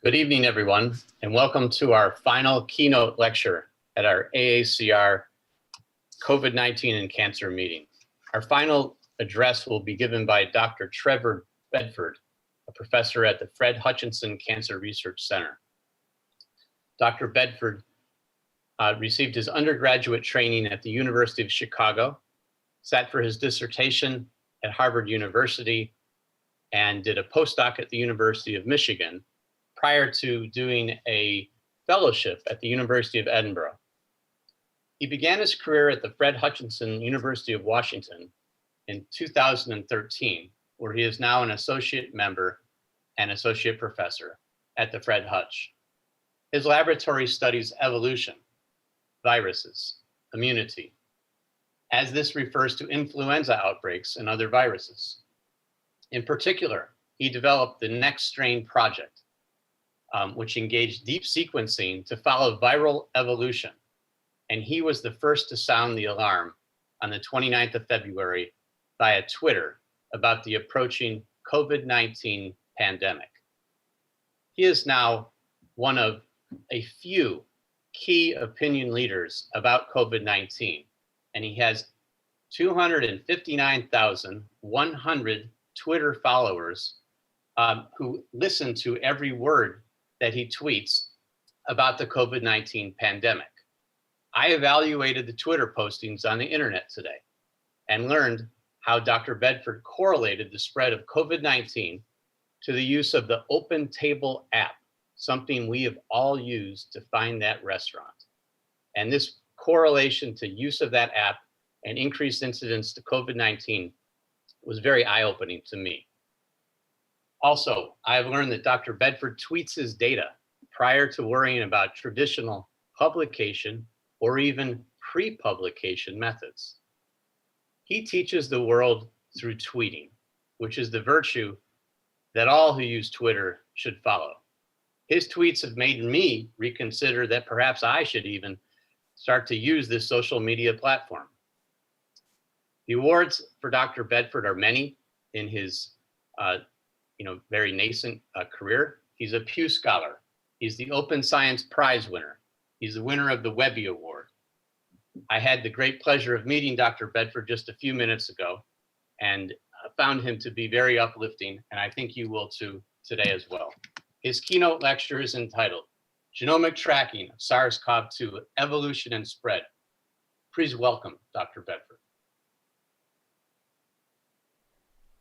Good evening, everyone, and welcome to our final keynote lecture at our AACR COVID-19 and Cancer meeting. Our final address will be given by Dr. Trevor Bedford, a professor at the Fred Hutchinson Cancer Research Center. Dr. Bedford received his undergraduate training at the University of Chicago, sat for his dissertation at Harvard University, and did a postdoc at the University of Michigan prior to doing a fellowship at the University of Edinburgh. He began his career at the Fred Hutchinson University of Washington in 2013, where he is now an associate member and associate professor at the Fred Hutch. His laboratory studies evolution, viruses, immunity, as this refers to influenza outbreaks and other viruses. In particular, he developed the Next Strain project, which engaged deep sequencing to follow viral evolution. And he was the first to sound the alarm on the 29th of February via Twitter about the approaching COVID-19 pandemic. He is now one of a few key opinion leaders about COVID-19, and he has 259,100 Twitter followers who listen to every word that he tweets about the COVID-19 pandemic. I evaluated the Twitter postings on the internet today and learned how Dr. Bedford correlated the spread of COVID-19 to the use of the Open Table app, something we have all used to find that restaurant. And this correlation to use of that app and increased incidence to COVID-19 was very eye-opening to me. Also, I have learned that Dr. Bedford tweets his data prior to worrying about traditional publication or even pre-publication methods. He teaches the world through tweeting, which is the virtue that all who use Twitter should follow. His tweets have made me reconsider that perhaps I should even start to use this social media platform. The awards for Dr. Bedford are many in his very nascent career. He's a Pew Scholar. He's the Open Science Prize winner. He's the winner of the Webby Award. I had the great pleasure of meeting Dr. Bedford just a few minutes ago and found him to be very uplifting, and I think you will too today as well. His keynote lecture is entitled Genomic Tracking of SARS-CoV-2 Evolution and Spread. Please welcome Dr. Bedford.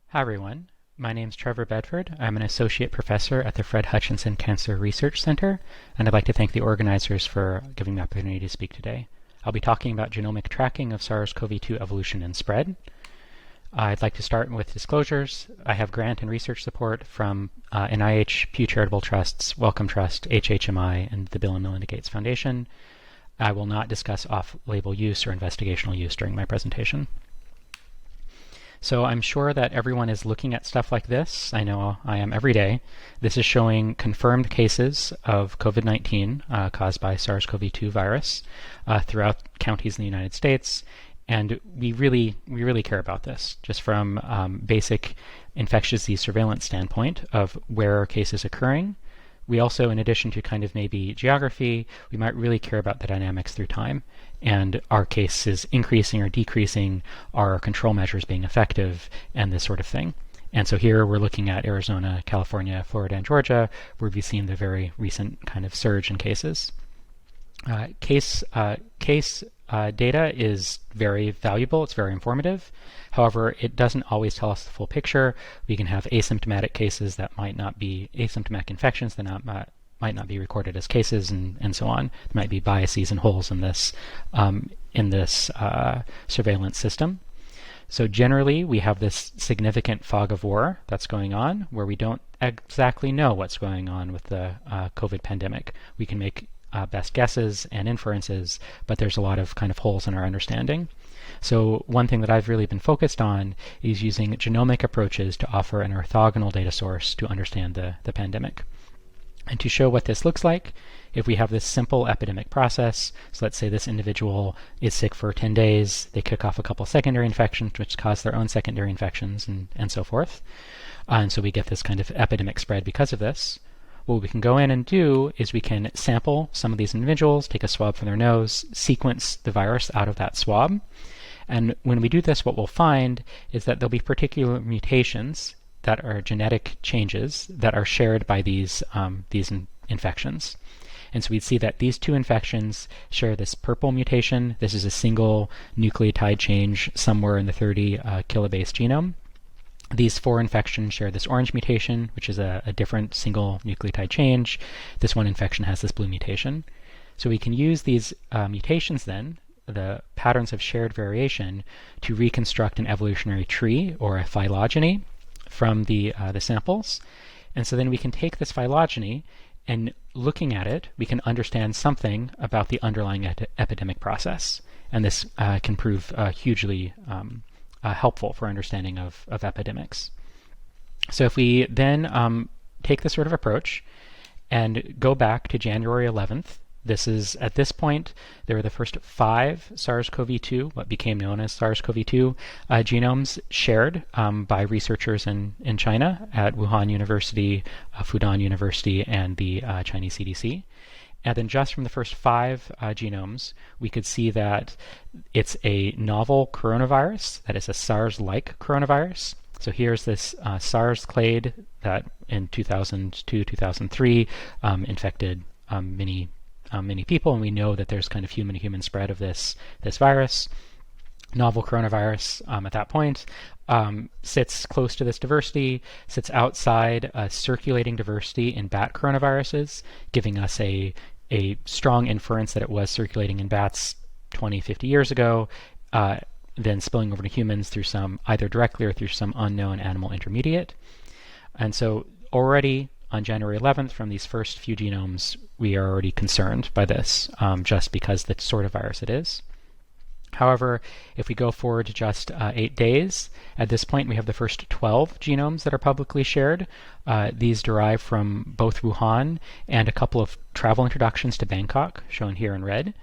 Hi, everyone. My name is Trevor Bedford. I'm an associate professor at the Fred Hutchinson Cancer Research Center, and I'd like to thank the organizers for giving me the opportunity to speak today. I'll be talking about genomic tracking of SARS-CoV-2 evolution and spread. I'd like to start with disclosures. I have grant and research support from NIH, Pew Charitable Trusts, Wellcome Trust, HHMI, and the Bill and Melinda Gates Foundation. I will not discuss off-label use or investigational use during my presentation. So I'm sure that everyone is looking at stuff like this. I know I am every day. This is showing confirmed cases of COVID-19 caused by SARS-CoV-2 virus throughout counties in the United States. And we really care about this, just from basic infectious disease surveillance standpoint of where are cases occurring. We also, in addition to kind of maybe geography, we might really care about the dynamics through time. And are cases increasing or decreasing? Are our control measures being effective? And this sort of thing. And so here we're looking at Arizona, California, Florida, and Georgia, where we've seen the very recent kind of surge in cases. Case data is very valuable. It's very informative. However, it doesn't always tell us the full picture. We can have asymptomatic cases that might not be asymptomatic infections that might not be recorded as cases, and so on. There might be biases and holes in this surveillance system. So generally, we have this significant fog of war that's going on, where we don't exactly know what's going on with the COVID pandemic. We can make best guesses and inferences, but there's a lot of kind of holes in our understanding. So one thing that I've really been focused on is using genomic approaches to offer an orthogonal data source to understand the pandemic. And to show what this looks like, if we have this simple epidemic process, so let's say this individual is sick for 10 days, they kick off a couple secondary infections which cause their own secondary infections and so forth. And so we get this kind of epidemic spread because of this. what we can go in and do is we can sample some of these individuals, take a swab from their nose, sequence the virus out of that swab. And when we do this, what we'll find is that there'll be particular mutations that are genetic changes that are shared by these infections. And so we'd see that these two infections share this purple mutation. This is a single nucleotide change somewhere in the 30 kilobase genome. These 4 infections share this orange mutation, which is a different single nucleotide change. This one infection has this blue mutation. So we can use these mutations then, the patterns of shared variation, to reconstruct an evolutionary tree or a phylogeny from the samples. And so then we can take this phylogeny and looking at it, we can understand something about the underlying epidemic process. And this can prove hugely helpful for understanding of epidemics. So if we then take this sort of approach and go back to January 11th, this is, at this point, there were the first 5 SARS-CoV-2, what became known as SARS-CoV-2 genomes shared by researchers in China at Wuhan University, Fudan University, and the Chinese CDC. And then just from the first 5 genomes, we could see that it's a novel coronavirus, that is a SARS-like coronavirus. So here's this SARS clade that in 2002, 2003 infected many people, and we know that there's kind of human-to-human spread of this virus. Novel coronavirus at that point sits close to this diversity, sits outside circulating diversity in bat coronaviruses, giving us a strong inference that it was circulating in bats 20, 50 years ago, then spilling over to humans through some, either directly or through some unknown animal intermediate. And so already on January 11th, from these first few genomes, we are already concerned by this, just because the sort of virus it is. However, if we go forward to just 8 days, at this point we have the first 12 genomes that are publicly shared. These derive from both Wuhan and a couple of travel introductions to Bangkok, shown here in red.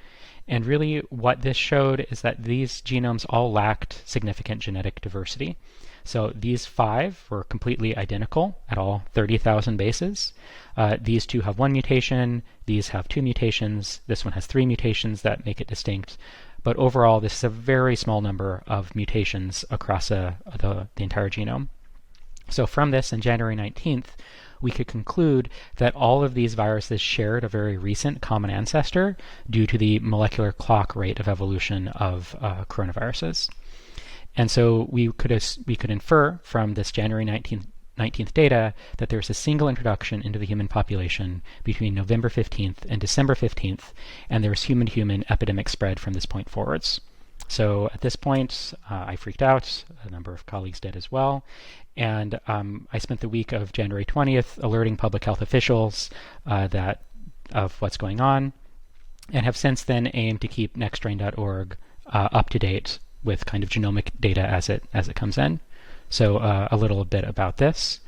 And really what this showed is that these genomes all lacked significant genetic diversity. So these 5 were completely identical at all 30,000 bases. These 2 have 1 mutation, these have 2 mutations, this one has 3 mutations that make it distinct. But overall, this is a very small number of mutations across the entire genome. So from this, on January 19th, we could conclude that all of these viruses shared a very recent common ancestor due to the molecular clock rate of evolution of coronaviruses. And so we could infer from this January 19th data that there's a single introduction into the human population between November 15th and December 15th, and there's human-to-human epidemic spread from this point forwards. So at this point, I freaked out. A number of colleagues did as well. And I spent the week of January 20th alerting public health officials of what's going on, and have since then aimed to keep nextstrain.org up to date with kind of genomic data as it comes in. So a little bit about this.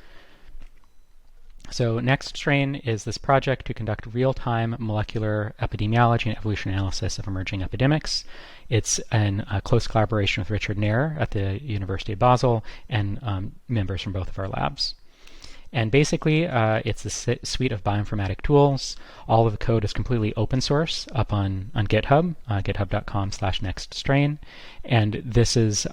So NextStrain is this project to conduct real-time molecular epidemiology and evolution analysis of emerging epidemics. It's in close collaboration with Richard Nair at the University of Basel and members from both of our labs. And basically, it's a suite of bioinformatic tools. All of the code is completely open source up on GitHub, github.com/nextstrain. And this is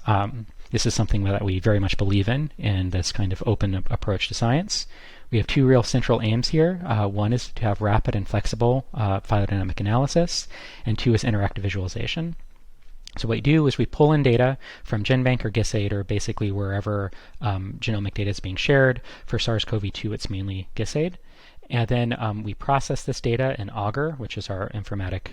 something that we very much believe in this kind of open approach to science. We have 2 real central aims here. One is to have rapid and flexible phylogenetic analysis, and 2 is interactive visualization. So what we do is we pull in data from GenBank or GISAID, or basically wherever genomic data is being shared. For SARS-CoV-2, it's mainly GISAID. And then we process this data in Auger, which is our informatic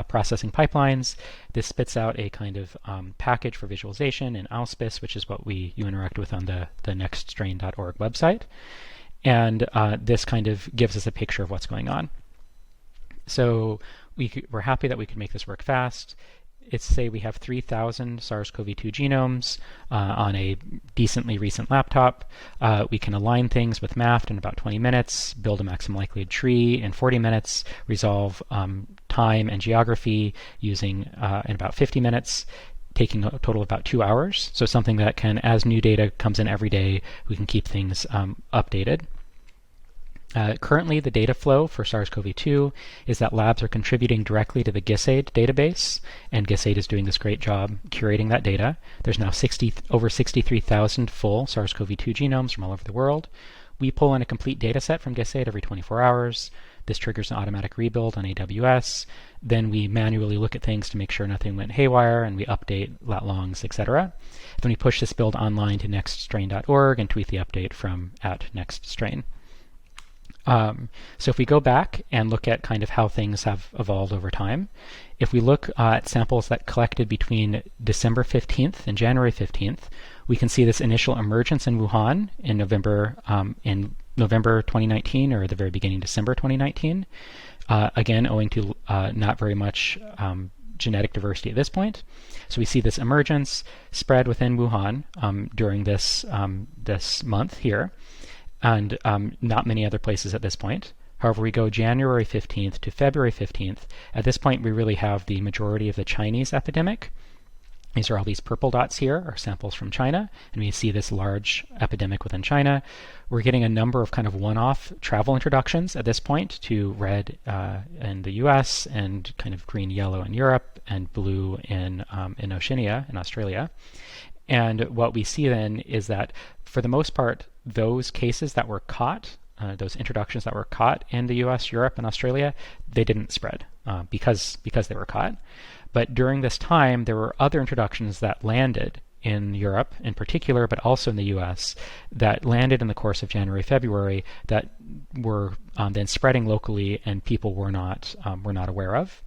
processing pipelines. This spits out a kind of package for visualization in Auspice, which is what you interact with on the nextstrain.org website. And this kind of gives us a picture of what's going on. So we're happy that we could make this work fast. It's say we have 3,000 SARS-CoV-2 genomes on a decently recent laptop. We can align things with math in about 20 minutes, build a maximum likelihood tree in 40 minutes, resolve time and geography using in about 50 minutes, taking a total of about 2 hours. So something that can, as new data comes in every day, we can keep things updated. Currently, the data flow for SARS-CoV-2 is that labs are contributing directly to the GISAID database, and GISAID is doing this great job curating that data. There's now over 63,000 full SARS-CoV-2 genomes from all over the world. We pull in a complete data set from GISAID every 24 hours. This triggers an automatic rebuild on AWS. Then we manually look at things to make sure nothing went haywire, and we update lat longs, etc. Then we push this build online to nextstrain.org and tweet the update from @nextstrain. So if we go back and look at kind of how things have evolved over time, if we look at samples that collected between December 15th and January 15th, we can see this initial emergence in Wuhan in November 2019, or the very beginning December 2019, again owing to not very much genetic diversity at this point. So we see this emergence spread within Wuhan during this month here, and not many other places at this point. However, we go January 15th to February 15th. At this point, we really have the majority of the Chinese epidemic. These are all these purple dots here are samples from China, and we see this large epidemic within China. We're getting a number of kind of one-off travel introductions at this point to red in the US and kind of green, yellow in Europe and blue in Oceania, in Australia. And what we see then is that for the most part, those cases that were caught, those introductions that were caught in the US, Europe, and Australia, they didn't spread because they were caught. But during this time, there were other introductions that landed in Europe in particular, but also in the US, that landed in the course of January, February, that were then spreading locally and people were not aware of.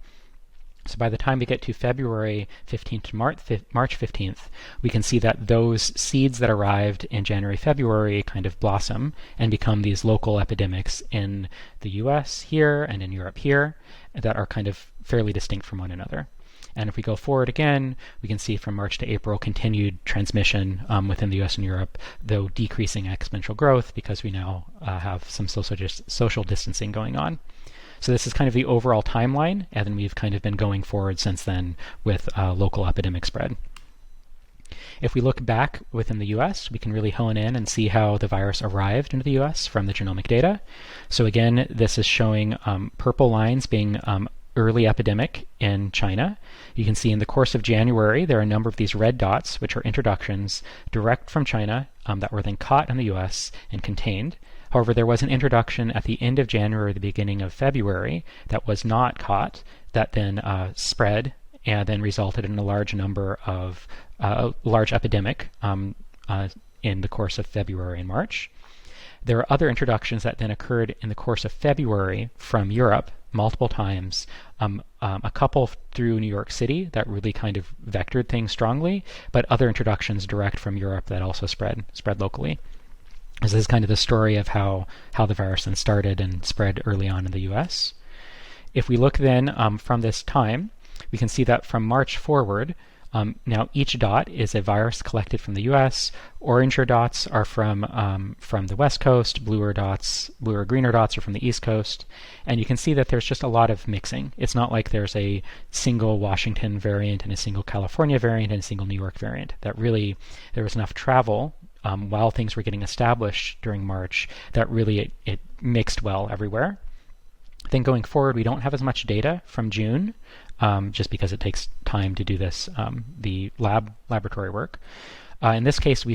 So by the time we get to February 15th to March 15th, we can see that those seeds that arrived in January, February kind of blossom and become these local epidemics in the US here and in Europe here that are kind of fairly distinct from one another. And if we go forward again, we can see from March to April continued transmission within the US and Europe, though decreasing exponential growth because we now have some social distancing going on. So this is kind of the overall timeline, and then we've kind of been going forward since then with local epidemic spread. If we look back within the US, we can really hone in and see how the virus arrived into the US from the genomic data. So again, this is showing purple lines being early epidemic in China. You can see in the course of January, there are a number of these red dots, which are introductions direct from China that were then caught in the US and contained. However, there was an introduction at the end of January, the beginning of February, that was not caught, that then spread and then resulted in a large number of large epidemic in the course of February and March. There are other introductions that then occurred in the course of February from Europe multiple times, a couple through New York City that really kind of vectored things strongly, but other introductions direct from Europe that also spread locally. This is kind of the story of how the virus then started and spread early on in the US. If we look then from this time, we can see that from March forward, now each dot is a virus collected from the US. Oranger dots are from the West Coast, bluer greener dots are from the East Coast. And you can see that there's just a lot of mixing. It's not like there's a single Washington variant and a single California variant and a single New York variant. That really, there was enough travel while things were getting established during March that really it mixed well everywhere. Then going forward, we don't have as much data from June, just because it takes time to do this, the laboratory work. In this case, we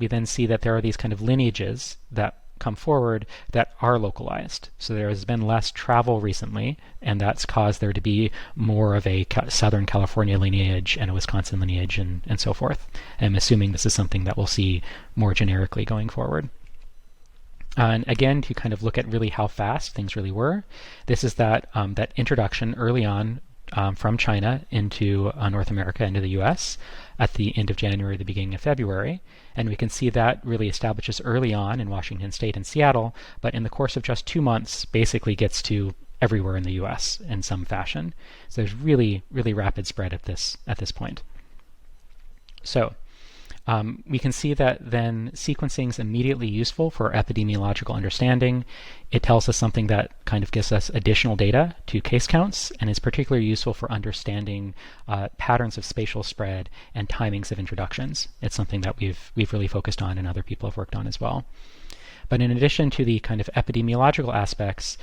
then see that there are these kind of lineages that come forward that are localized. So there has been less travel recently, and that's caused there to be more of a Southern California lineage and a Wisconsin lineage and so forth. I'm assuming this is something that we'll see more generically going forward. And again, to kind of look at really how fast things really were, this is that introduction early on from China into North America, into the US, at the end of January, the beginning of February. And we can see that really establishes early on in Washington State and Seattle, but in the course of just 2 months, basically gets to everywhere in the US in some fashion. So there's really, really rapid spread at this point. So we can see that then sequencing is immediately useful for epidemiological understanding. It tells us something that kind of gives us additional data to case counts and is particularly useful for understanding patterns of spatial spread and timings of introductions. It's something that we've really focused on and other people have worked on as well. But in addition to the kind of epidemiological aspects,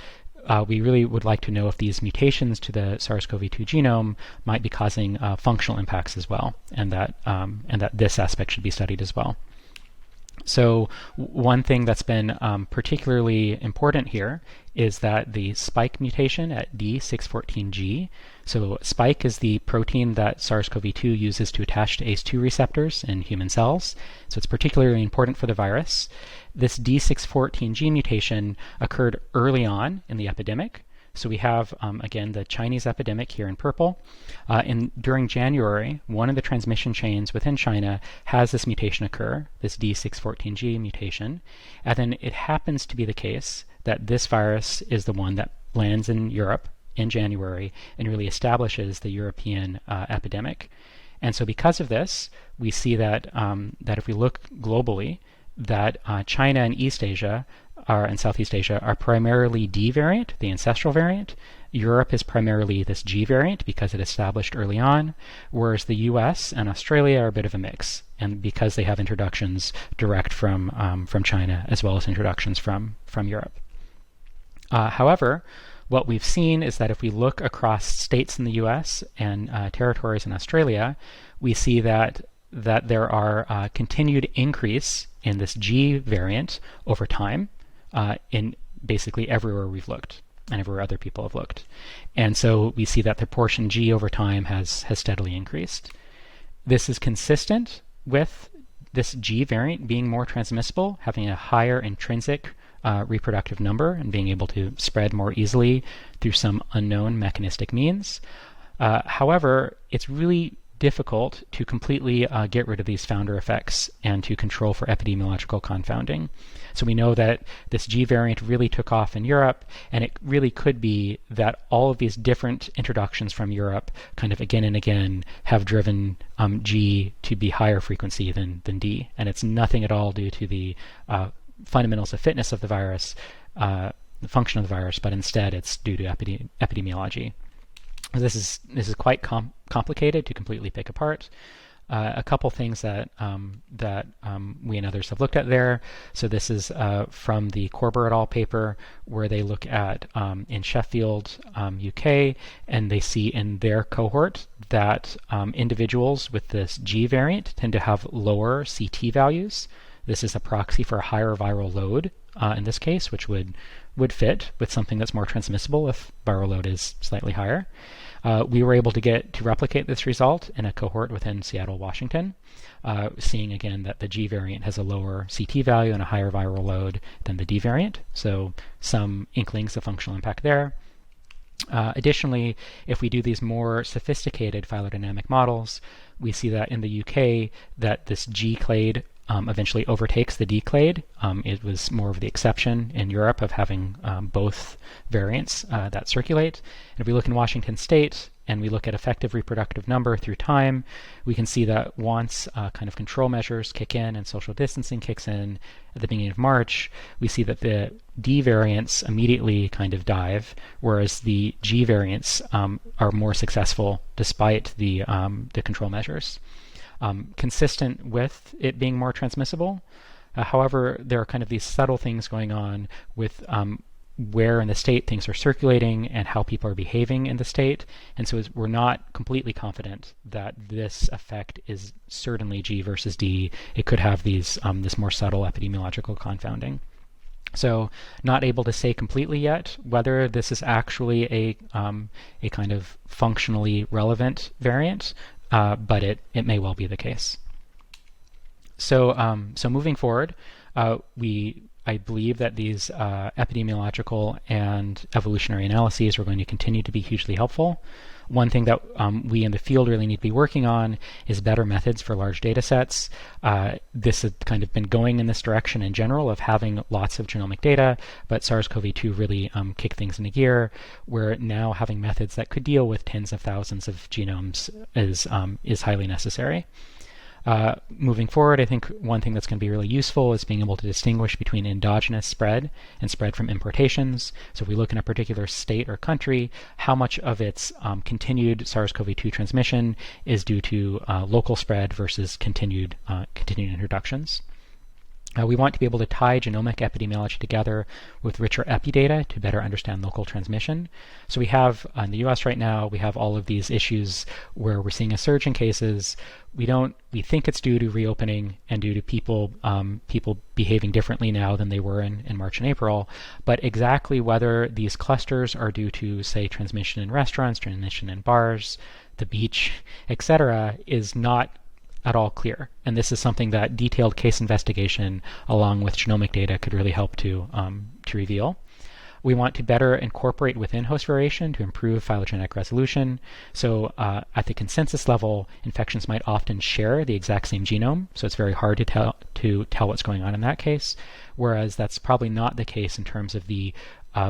we really would like to know if these mutations to the SARS-CoV-2 genome might be causing functional impacts as well, and that this aspect should be studied as well. So one thing that's been particularly important here is that the spike mutation at D614G, so spike is the protein that SARS-CoV-2 uses to attach to ACE2 receptors in human cells, so it's particularly important for the virus. This D614G mutation occurred early on in the epidemic. So we have, again, the Chinese epidemic here in purple. During January, one of the transmission chains within China has this mutation occur, this D614G mutation. And then it happens to be the case that this virus is the one that lands in Europe in January and really establishes the European epidemic. And so because of this, we see that, that if we look globally, that China and East Asia and Southeast Asia are primarily D variant, the ancestral variant. Europe is primarily this G variant because it established early on, whereas the US and Australia are a bit of a mix, and because they have introductions direct from China as well as introductions from Europe. However, what we've seen is that if we look across states in the US and territories in Australia, we see that there are continued increase in this G variant over time in basically everywhere we've looked and everywhere other people have looked. And so we see that the proportion G over time has steadily increased. This is consistent with this G variant being more transmissible, having a higher intrinsic reproductive number and being able to spread more easily through some unknown mechanistic means. However, it's really difficult to completely get rid of these founder effects and to control for epidemiological confounding. So we know that this G variant really took off in Europe, and it really could be that all of these different introductions from Europe kind of again and again have driven G to be higher frequency than D. And it's nothing at all due to the fundamentals of fitness of the virus, the function of the virus, but instead it's due to epidemiology. This is quite complicated to completely pick apart. A couple things that we and others have looked at there. So this is from the Korber et al. Paper, where they look at in Sheffield, UK, and they see in their cohort that individuals with this G variant tend to have lower CT values. This is a proxy for a higher viral load in this case, which would fit with something that's more transmissible if viral load is slightly higher. We were able to replicate this result in a cohort within Seattle, Washington, seeing again that the G variant has a lower CT value and a higher viral load than the D variant, so some inklings of functional impact there. Additionally, if we do these more sophisticated phylogenetic models, we see that in the UK that this G clade eventually overtakes the D clade. It was more of the exception in Europe of having both variants that circulate. And if we look in Washington State and we look at effective reproductive number through time, we can see that once kind of control measures kick in and social distancing kicks in at the beginning of March, we see that the D variants immediately kind of dive, whereas the G variants are more successful despite the control measures. Consistent with it being more transmissible. However, there are kind of these subtle things going on with where in the state things are circulating and how people are behaving in the state. And so we're not completely confident that this effect is certainly G versus D. It could have these this more subtle epidemiological confounding. So not able to say completely yet whether this is actually a kind of functionally relevant variant, but it may well be the case. So so moving forward, I believe that these epidemiological and evolutionary analyses are going to continue to be hugely helpful. One thing that we in the field really need to be working on is better methods for large data sets. This has kind of been going in this direction in general of having lots of genomic data, but SARS-CoV-2 really kicked things into gear, where now having methods that could deal with tens of thousands of genomes is highly necessary. Moving forward, I think one thing that's going to be really useful is being able to distinguish between endogenous spread and spread from importations. So if we look in a particular state or country, how much of its continued SARS-CoV-2 transmission is due to local spread versus continued introductions. We want to be able to tie genomic epidemiology together with richer epidata to better understand local transmission. So we have, in the US right now, we have all of these issues where we're seeing a surge in cases. We think it's due to reopening and due to people behaving differently now than they were in March and April. But exactly whether these clusters are due to, say, transmission in restaurants, transmission in bars, the beach, etc., is not at all clear. And this is something that detailed case investigation along with genomic data could really help to reveal. We want to better incorporate within host variation to improve phylogenetic resolution. So at the consensus level, infections might often share the exact same genome, so it's very hard to tell what's going on in that case, whereas that's probably not the case in terms of the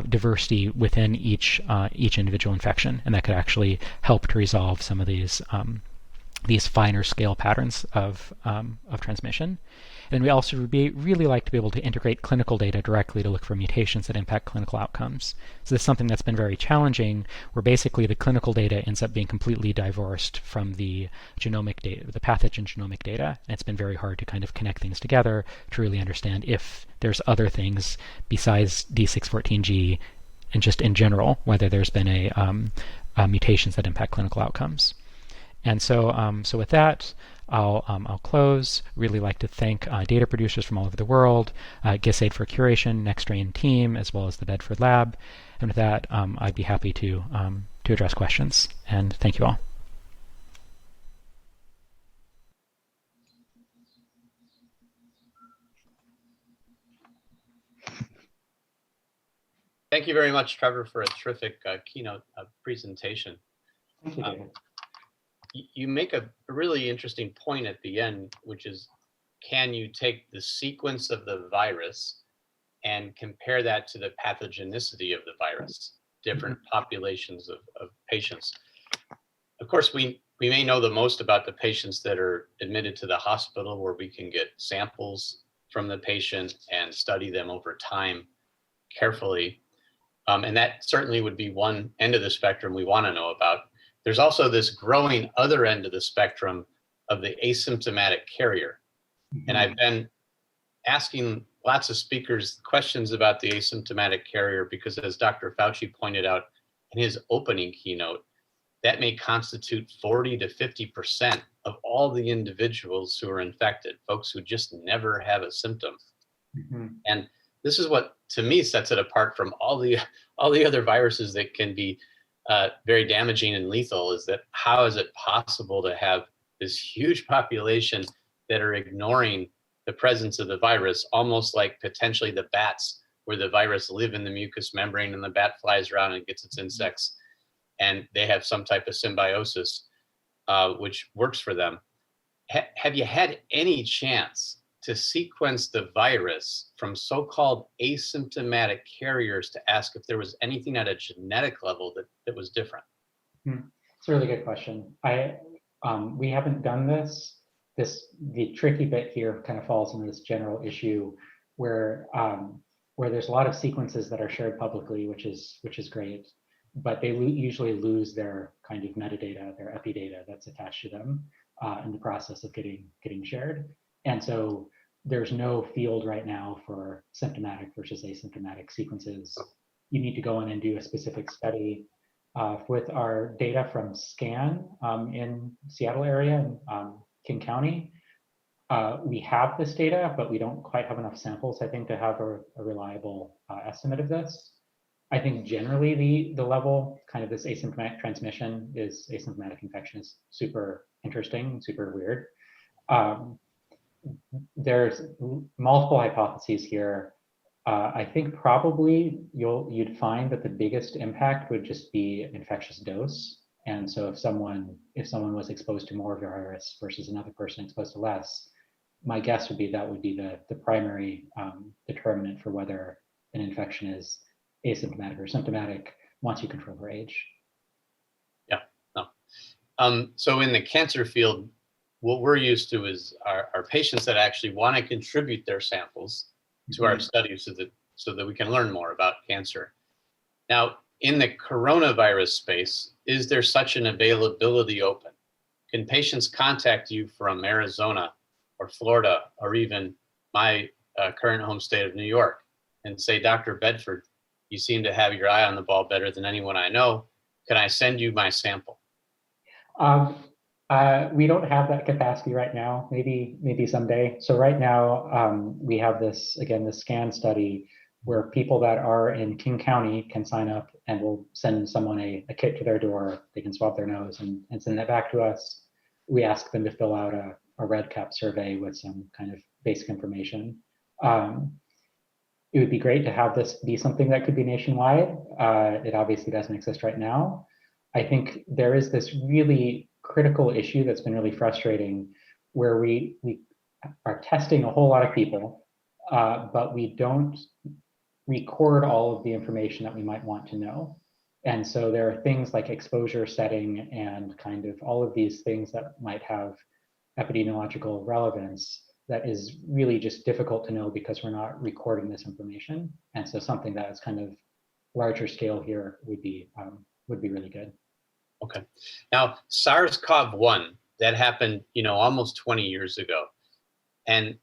diversity within each individual infection, and that could actually help to resolve some of these finer scale patterns of transmission. And we also really like to be able to integrate clinical data directly to look for mutations that impact clinical outcomes. So this is something that's been very challenging, where basically the clinical data ends up being completely divorced from the genomic data, the pathogen genomic data. And it's been very hard to kind of connect things together to really understand if there's other things besides D614G and just in general, whether there's been a mutations that impact clinical outcomes. And so, so with that, I'll close. Really like to thank data producers from all over the world, GISAID for curation, NextStrain team, as well as the Bedford lab. And with that, I'd be happy to address questions. And thank you all. Thank you very much, Trevor, for a terrific keynote presentation. Thank you, David. You make a really interesting point at the end, which is, can you take the sequence of the virus and compare that to the pathogenicity of the virus, different populations of patients? Of course, we may know the most about the patients that are admitted to the hospital, where we can get samples from the patient and study them over time carefully. And that certainly would be one end of the spectrum we want to know about. There's also this growing other end of the spectrum of the asymptomatic carrier. And I've been asking lots of speakers questions about the asymptomatic carrier because, as Dr. Fauci pointed out in his opening keynote, that may constitute 40 to 50% of all the individuals who are infected, folks who just never have a symptom. And this is what, to me, sets it apart from all the other viruses that can be very damaging and lethal, is that how is it possible to have this huge population that are ignoring the presence of the virus, almost like potentially the bats, where the virus live in the mucous membrane and the bat flies around and gets its insects, and they have some type of symbiosis, which works for them. Have you had any chance to sequence the virus from so-called asymptomatic carriers to ask if there was anything at a genetic level that was different? It's a really good question. We haven't done this. The tricky bit here kind of falls into this general issue where there's a lot of sequences that are shared publicly, which is great, but they usually lose their kind of metadata, their epidata that's attached to them in the process of getting shared. And so there's no field right now for symptomatic versus asymptomatic sequences. You need to go in and do a specific study. With our data from SCAN in Seattle area, King County, we have this data, but we don't quite have enough samples, I think, to have a reliable estimate of this. I think generally the level, kind of this asymptomatic transmission is asymptomatic infection is super interesting, super weird. There's multiple hypotheses here. I think probably you'd find that the biggest impact would just be infectious dose. And so if someone was exposed to more virus versus another person exposed to less, my guess would be that would be the primary determinant for whether an infection is asymptomatic or symptomatic once you control for age. Yeah. No. So in the cancer field, what we're used to is our patients that actually want to contribute their samples to our studies so that we can learn more about cancer. Now, in the coronavirus space, is there such an availability open? Can patients contact you from Arizona or Florida or even my current home state of New York and say, Dr. Bedford, you seem to have your eye on the ball better than anyone I know. Can I send you my sample? We don't have that capacity right now, maybe someday. So right now, we have this scan study where people that are in King County can sign up, and we'll send someone a kit to their door. They can swab their nose and send that back to us. We ask them to fill out a red cap survey with some kind of basic information. It would be great to have this be something that could be nationwide. It obviously doesn't exist right now. I think there is this really critical issue that's been really frustrating, where we are testing a whole lot of people, but we don't record all of the information that we might want to know. And so there are things like exposure setting and kind of all of these things that might have epidemiological relevance that is really just difficult to know because we're not recording this information. And so something that is kind of larger scale here would be really good. Okay. Now, SARS-CoV-1, that happened, almost 20 years ago. And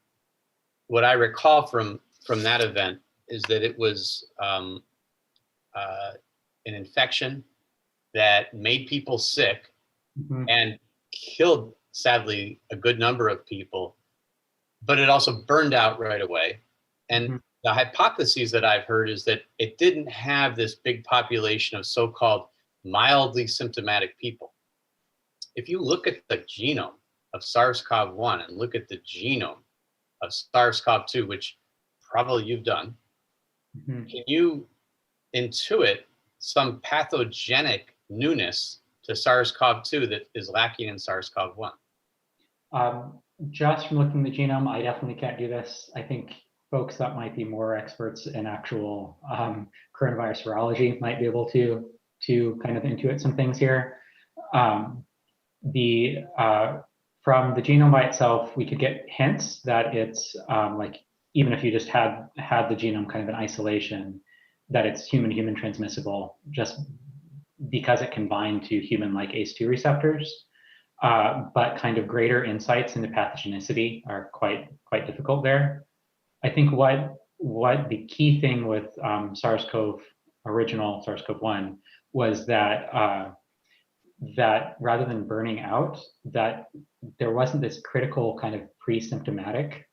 what I recall from that event is that it was an infection that made people sick and killed, sadly, a good number of people, but it also burned out right away. And the hypotheses that I've heard is that it didn't have this big population of so-called mildly symptomatic people. If you look at the genome of SARS-CoV-1 and look at the genome of SARS-CoV-2, which probably you've done, can you intuit some pathogenic newness to SARS-CoV-2 that is lacking in SARS-CoV-1? Just from looking at the genome, I definitely can't do this. I think folks that might be more experts in actual coronavirus virology might be able to kind of intuit some things here. From the genome by itself, we could get hints that it's like, even if you just had the genome kind of in isolation, that it's human-human transmissible just because it can bind to human-like ACE2 receptors. But kind of greater insights into pathogenicity are quite difficult there. I think what the key thing with original SARS-CoV-1 was that that rather than burning out, that there wasn't this critical kind of pre-symptomatic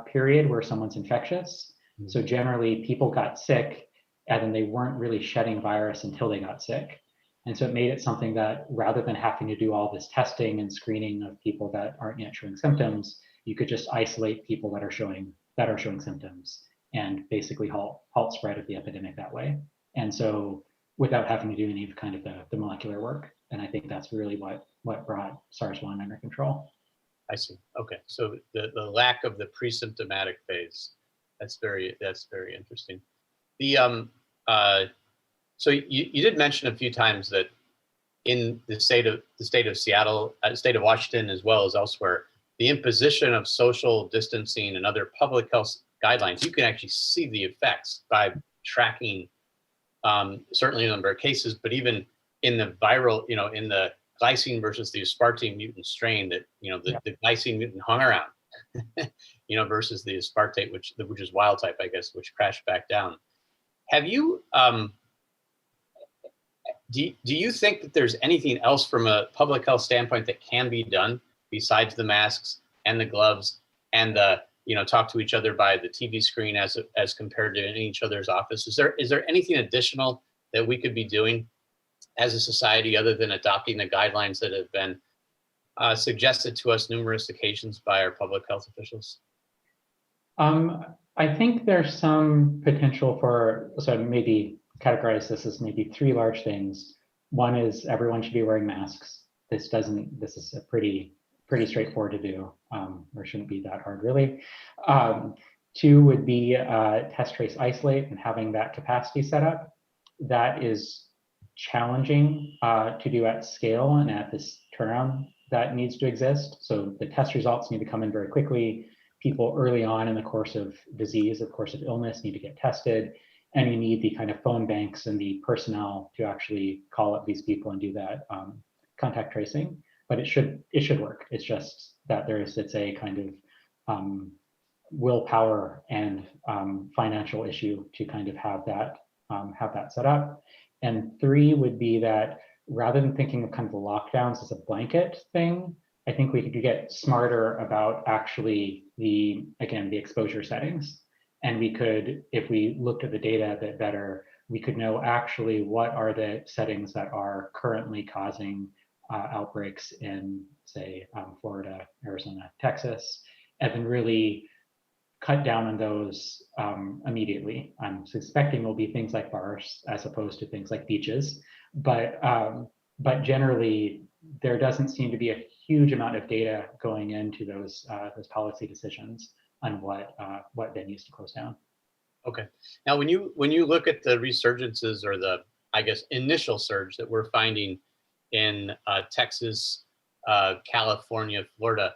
period where someone's infectious. So generally people got sick and then they weren't really shedding virus until they got sick. And so it made it something that rather than having to do all this testing and screening of people that aren't yet showing symptoms, you could just isolate people that are showing symptoms and basically halt spread of the epidemic that way. And so without having to do any of kind of the molecular work. And I think that's really what brought SARS-1 under control. I see. Okay. So the lack of the pre-symptomatic phase, that's very interesting. So you did mention a few times that in the state of Seattle, state of Washington, as well as elsewhere, the imposition of social distancing and other public health guidelines, you can actually see the effects by tracking certainly a number of cases, but even in the viral, in the glycine versus the aspartame mutant strain that, the glycine mutant hung around, versus the aspartate, which is wild type, I guess, which crashed back down. Have you, do you think that there's anything else from a public health standpoint that can be done besides the masks and the gloves and the, talk to each other by the TV screen as compared to in each other's office? Is there anything additional that we could be doing as a society other than adopting the guidelines that have been suggested to us numerous occasions by our public health officials? I think there's some potential so maybe categorize this as maybe three large things. One is everyone should be wearing masks. This is a pretty straightforward to do, or shouldn't be that hard really. Two would be test, trace, isolate, and having that capacity set up. That is challenging to do at scale and at this turnaround that needs to exist. So the test results need to come in very quickly. People early on in the course of disease, the course of illness, need to get tested. And you need the kind of phone banks and the personnel to actually call up these people and do that contact tracing. But it should work. It's just that it's a kind of willpower and financial issue to kind of have that set up. And 3 would be that rather than thinking of kind of the lockdowns as a blanket thing, I think we could get smarter about actually the exposure settings. And we could, if we looked at the data a bit better, we could know actually what are the settings that are currently causing outbreaks in, say, Florida, Arizona, Texas, and then really cut down on those immediately. I'm suspecting will be things like bars as opposed to things like beaches, but generally there doesn't seem to be a huge amount of data going into those policy decisions on what venues to close down. Okay. Now, when you look at the resurgences or the, I guess, initial surge that we're finding in Texas, California, Florida,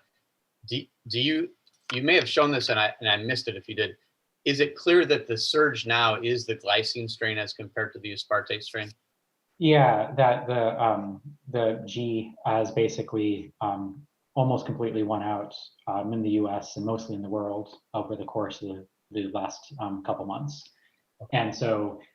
you may have shown this and I missed it if you did. Is it clear that the surge now is the glycine strain as compared to the aspartate strain? Yeah, that the G has basically almost completely won out in the US and mostly in the world over the course of the last couple months. And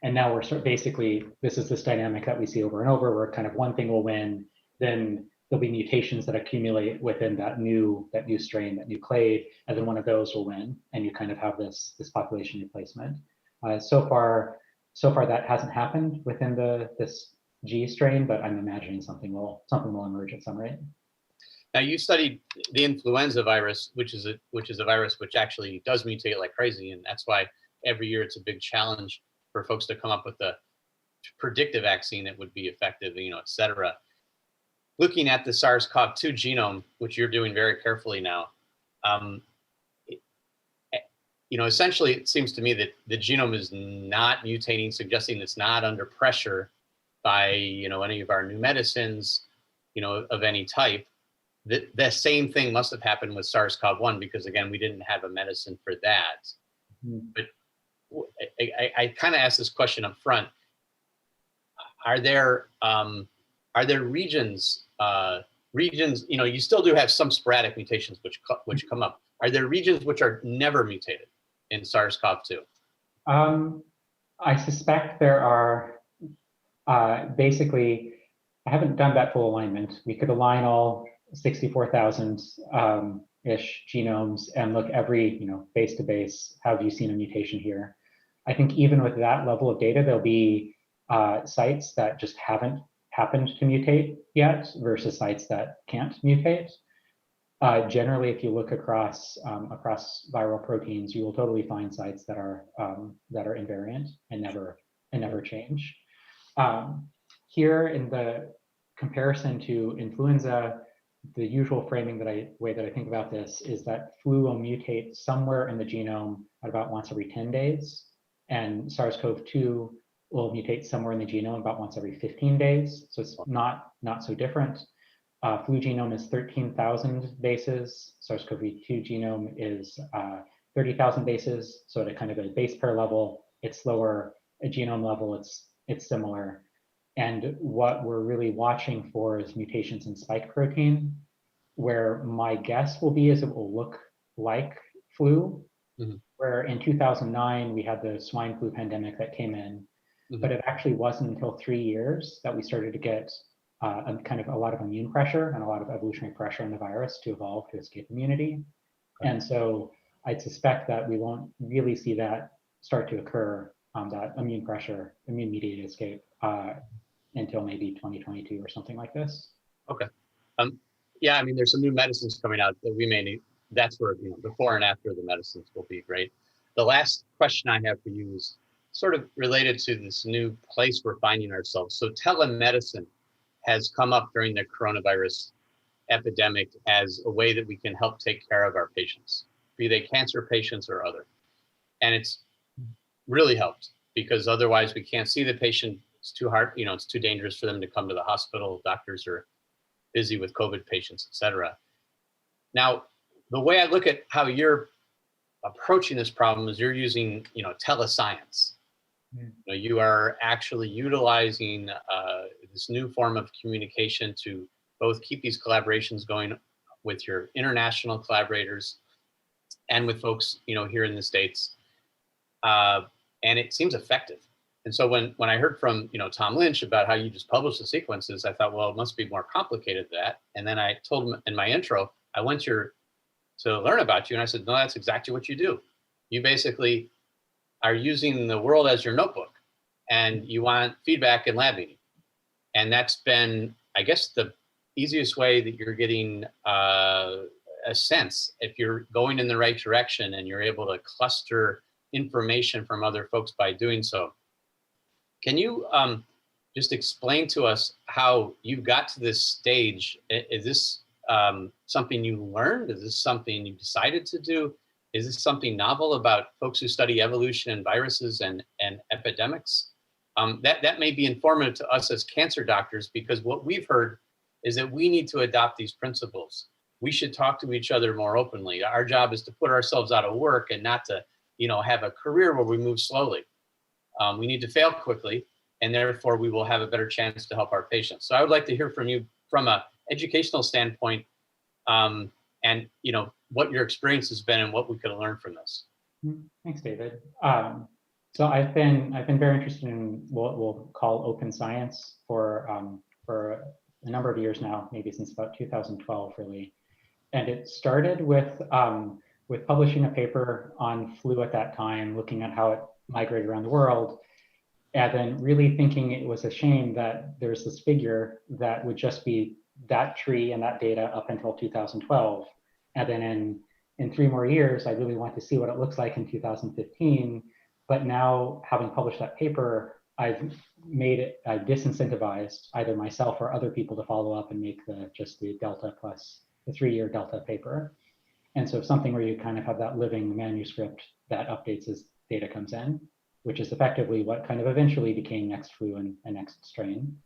now we're basically, this is this dynamic that we see over and over where kind of one thing will win, then there'll be mutations that accumulate within that new strain, that new clade, and then one of those will win, and you kind of have this population replacement. So far that hasn't happened within this G strain, but I'm imagining something will emerge at some rate. Now, you studied the influenza virus, which is a virus which actually does mutate like crazy, and that's why every year it's a big challenge for folks to come up with a predictive vaccine that would be effective, et cetera. Looking at the SARS-CoV-2 genome, which you're doing very carefully now, essentially it seems to me that the genome is not mutating, suggesting it's not under pressure by, any of our new medicines, of any type. The same thing must have happened with SARS-CoV-1 because, again, we didn't have a medicine for that. Mm-hmm. But I kind of asked this question up front. Are there regions, you still do have some sporadic mutations which come up. Are there regions which are never mutated in SARS-CoV-2? I suspect there are. Basically, I haven't done that full alignment. We could align all 64,000 ish genomes and look every, base to base, have you seen a mutation here? I think even with that level of data, there'll be sites that just haven't happened to mutate yet versus sites that can't mutate. Generally, if you look across viral proteins, you will totally find sites that are invariant and never change. Here in the comparison to influenza, the usual way that I think about this is that flu will mutate somewhere in the genome at about once every 10 days, and SARS-CoV-2 will mutate somewhere in the genome about once every 15 days. So it's not so different. Flu genome is 13,000 bases. SARS-CoV-2 genome is 30,000 bases. So at a kind of a base pair level, it's slower. At genome level, it's similar. And what we're really watching for is mutations in spike protein, where my guess will be is it will look like flu, mm-hmm. where in 2009, we had the swine flu pandemic that came in, mm-hmm. but it actually wasn't until 3 years that we started to get kind of a lot of immune pressure and a lot of evolutionary pressure on the virus to evolve to escape immunity. Okay. And so I'd suspect that we won't really see that start to occur, that immune pressure, immune-mediated escape, until maybe 2022 or something like this. Okay. Yeah, I mean, there's some new medicines coming out that we may need. That's where, before and after the medicines will be great. The last question I have for you is sort of related to this new place we're finding ourselves. So telemedicine has come up during the coronavirus epidemic as a way that we can help take care of our patients, be they cancer patients or other. And it's really helped because otherwise we can't see the patient. It's too hard, it's too dangerous for them to come to the hospital. Doctors are busy with COVID patients, et cetera. Now, the way I look at how you're approaching this problem is you're using, telescience. You are actually utilizing this new form of communication to both keep these collaborations going with your international collaborators and with folks, here in the States. And it seems effective. And so when I heard from, Tom Lynch about how you just publish the sequences, I thought, well, it must be more complicated than that. And then I told him in my intro, I went to learn about you. And I said, no, that's exactly what you do. You basically are using the world as your notebook, and you want feedback in lab meeting. And that's been, I guess, the easiest way that you're getting a sense if you're going in the right direction and you're able to cluster information from other folks by doing so. Can you just explain to us how you got to this stage? Is this something you learned? Is this something you decided to do? Is this something novel about folks who study evolution and viruses and epidemics? That may be informative to us as cancer doctors, because what we've heard is that we need to adopt these principles. We should talk to each other more openly. Our job is to put ourselves out of work and not to, have a career where we move slowly. We need to fail quickly, and therefore we will have a better chance to help our patients. So I would like to hear from you from an educational standpoint, and what your experience has been and what we could learn from this. Thanks, David. So I've been very interested in what we'll call open science for a number of years now, maybe since about 2012, really. And it started with publishing a paper on flu at that time, looking at how it migrated around the world, and then really thinking it was a shame that there's this figure that would just be that tree and that data up until 2012. And then in 3 more years, I really want to see what it looks like in 2015. But now, having published that paper, I've disincentivized either myself or other people to follow up and make just the delta plus the 3-year delta paper. And so something where you kind of have that living manuscript that updates as data comes in, which is effectively what kind of eventually became Next Flu and Next Strain.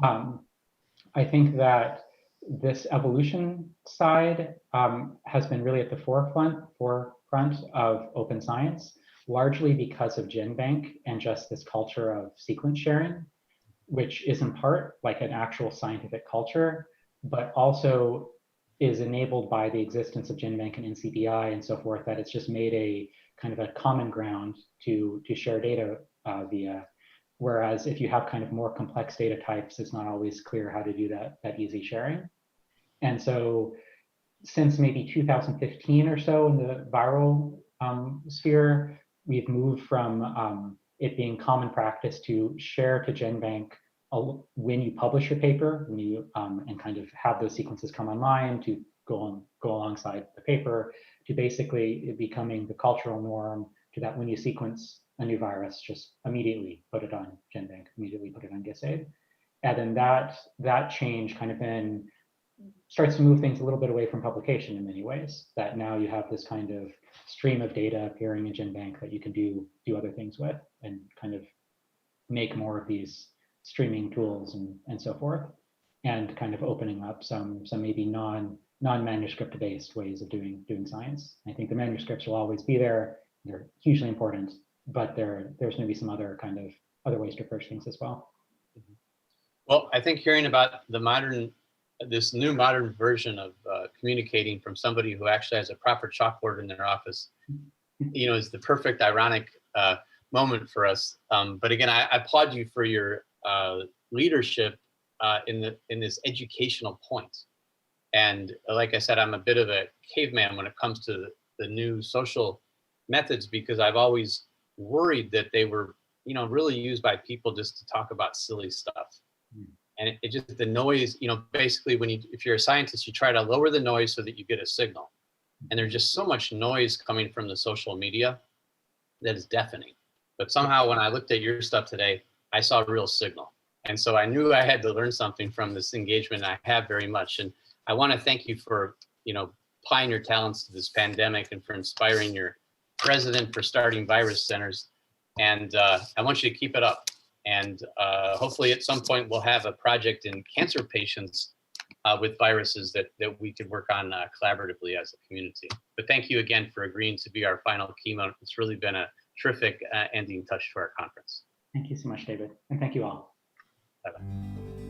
I think that this evolution side has been really at the forefront of open science, largely because of GenBank and just this culture of sequence sharing, which is in part like an actual scientific culture, but also is enabled by the existence of GenBank and NCBI and so forth, that it's just made a kind of a common ground to share data via. Whereas if you have kind of more complex data types, it's not always clear how to do that easy sharing. And so since maybe 2015 or so in the viral sphere, we've moved from it being common practice to share to GenBank when you publish your paper, when you and kind of have those sequences come online to go alongside the paper, to basically it becoming the cultural norm to that when you sequence a new virus, just immediately put it on GenBank, immediately put it on GISAID. And then that change kind of then starts to move things a little bit away from publication in many ways, that now you have this kind of stream of data appearing in GenBank that you can do other things with and kind of make more of these streaming tools and so forth, and kind of opening up some maybe non-manuscript based ways of doing science. I think the manuscripts will always be there. They're hugely important, but there's maybe some other kind of other ways to approach things as well. Well, I think hearing about this new modern version of communicating from somebody who actually has a proper chalkboard in their office, is the perfect ironic moment for us. But again, I applaud you for your leadership in this educational point. And like I said, I'm a bit of a caveman when it comes to the new social methods, because I've always worried that they were, really used by people just to talk about silly stuff. And it just, the noise, basically if you're a scientist, you try to lower the noise so that you get a signal. And there's just so much noise coming from the social media that is deafening. But somehow when I looked at your stuff today, I saw a real signal. And so I knew I had to learn something from this engagement. I have very much. And I want to thank you for, applying your talents to this pandemic and for inspiring your president for starting virus centers. And I want you to keep it up. And hopefully at some point we'll have a project in cancer patients with viruses that we could work on collaboratively as a community. But thank you again for agreeing to be our final keynote. It's really been a terrific ending touch to our conference. Thank you so much, David. And thank you all. Bye-bye.